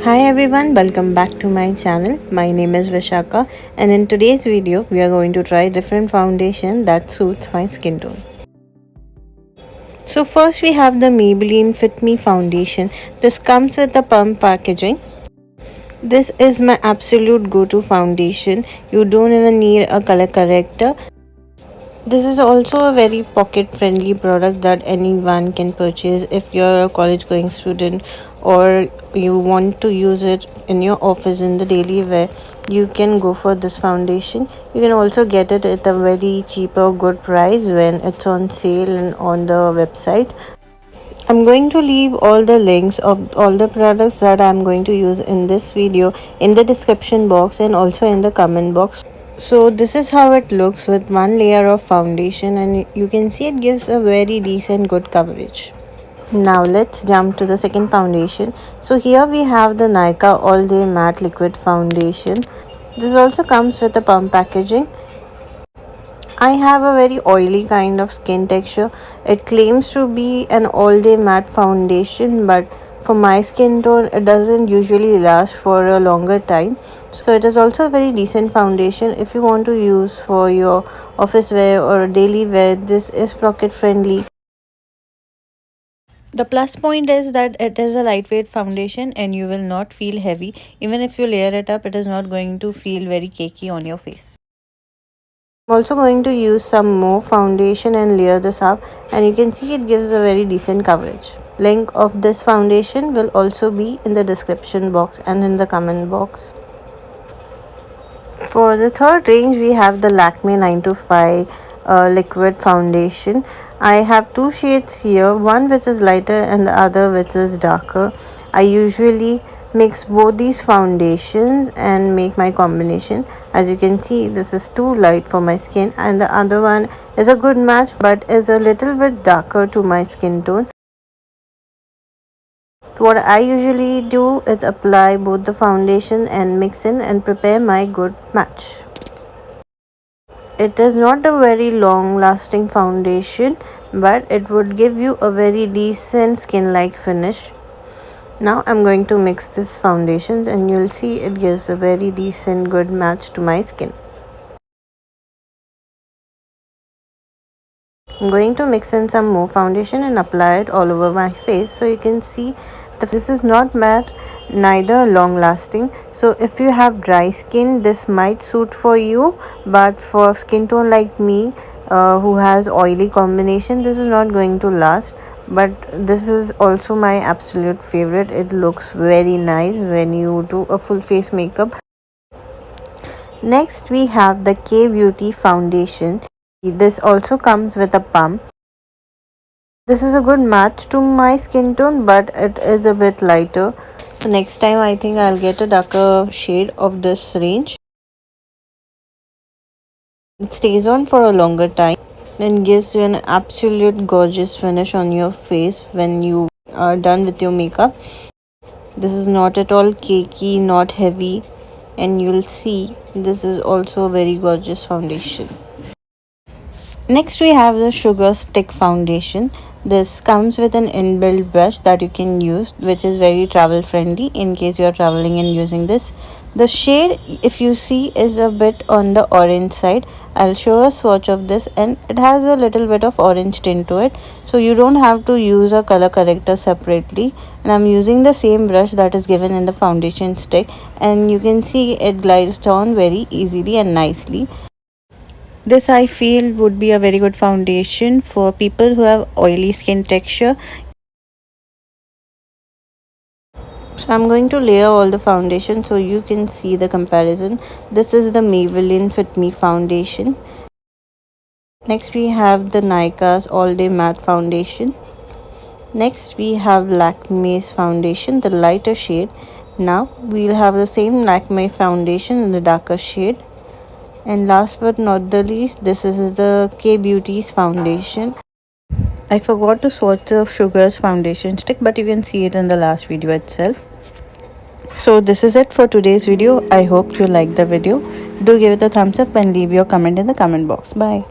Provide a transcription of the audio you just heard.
Hi everyone, welcome back to my channel. My name is Vishaka and in today's video we are going to try different foundation that suits my skin tone. So first we have the Maybelline Fit Me foundation. This comes with the pump packaging. This is my absolute go-to foundation. You don't even need a color corrector. This is also a very pocket friendly product that anyone can purchase if you're a college going student or you want to use it in your office in the daily wear. You can go for this foundation. You can also get it at a very cheaper good price when it's on sale and on the website. I'm going to leave all the links of all the products that I'm going to use in this video in the description box and also in the comment box. So this is how it looks with one layer of foundation, and you can see it gives a very decent good coverage. Now let's jump to the second foundation. So here we have the Nykaa All Day Matte Liquid Foundation. This also comes with a pump packaging. I have a very oily kind of skin texture. It claims to be an all day matte foundation, but for my skin tone it doesn't usually last for a longer time. So it is also a very decent foundation if you want to use for your office wear or daily wear. This is pocket friendly. The plus point is that it is a lightweight foundation and you will not feel heavy. Even if you layer it up, it is not going to feel very cakey on your face. I'm also going to use some more foundation and layer this up, and you can see it gives a very decent coverage. Link of this foundation will also be in the description box and in the comment box. For the third range we have the Lakme 9 to 5 liquid foundation. I have two shades here, one which is lighter and the other which is darker. I usually mix both these foundations and make my combination. As you can see, this is too light for my skin and the other one is a good match but is a little bit darker to my skin tone. So what I usually do is apply both the foundation and mix in and prepare my good match. It is not a very long lasting foundation, but it would give you a very decent skin like finish. Now I'm going to mix this foundations and you'll see it gives a very decent good match to my skin. I'm going to mix in some more foundation and apply it all over my face, so you can see that this is not matte, neither long lasting. So if you have dry skin, this might suit for you, but for skin tone like me who has oily combination, this is not going to last. But this is also my absolute favorite. It looks very nice when you do a full face makeup. Next we have the K Beauty foundation. This also comes with a pump. This is a good match to my skin tone, but it is a bit lighter. So next time I think I'll get a darker shade of this range. It stays on for a longer time and gives you an absolute gorgeous finish on your face when you are done with your makeup. This is not at all cakey, not heavy, and you'll see this is also a very gorgeous foundation. Next we have the Sugar Stick foundation. This comes with an inbuilt brush that you can use, which is very travel friendly in case you are traveling and using this. The shade, if you see, is a bit on the orange side. I'll show a swatch of this and it has a little bit of orange tint to it, so you don't have to use a color corrector separately. And I'm using the same brush that is given in the foundation stick, and you can see it glides on very easily and nicely. This I feel would be a very good foundation for people who have oily skin texture. So I'm going to layer all the foundation so you can see the comparison. This is the Maybelline Fit Me foundation. Next we have the Nykaa's All Day Matte Foundation. Next we have Lakme's foundation, the lighter shade. Now we'll have the same Lakme foundation in the darker shade. And last but not the least, this is the K Beauty's foundation. I forgot to swatch the Sugar's foundation stick, but you can see it in the last video itself. So this is it for today's video. I hope you liked the video. Do give it a thumbs up and leave your comment in the comment box. Bye.